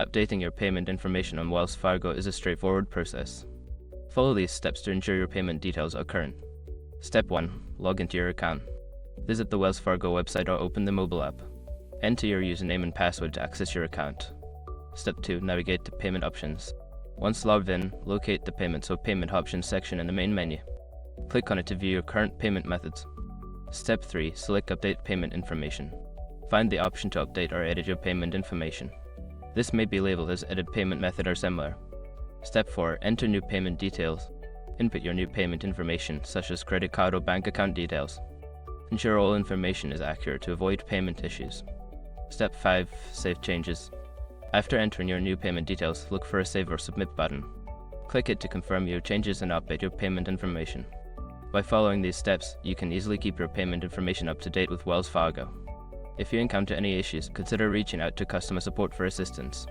Updating your payment information on Wells Fargo is a straightforward process. Follow these steps to ensure your payment details are current. Step 1. Log into your account. Visit the Wells Fargo website or open the mobile app. Enter your username and password to access your account. Step 2. Navigate to Payment Options. Once logged in, locate the Payments or Payment Options section in the main menu. Click on it to view your current payment methods. Step 3. Select Update Payment Information. Find the option to update or edit your payment information. This may be labeled as Edit Payment Method or similar. Step 4. Enter new payment details. Input your new payment information, such as credit card or bank account details. Ensure all information is accurate to avoid payment issues. Step 5. Save changes. After entering your new payment details, look for a Save or Submit button. Click it to confirm your changes and update your payment information. By following these steps, you can easily keep your payment information up to date with Wells Fargo. If you encounter any issues, consider reaching out to customer support for assistance.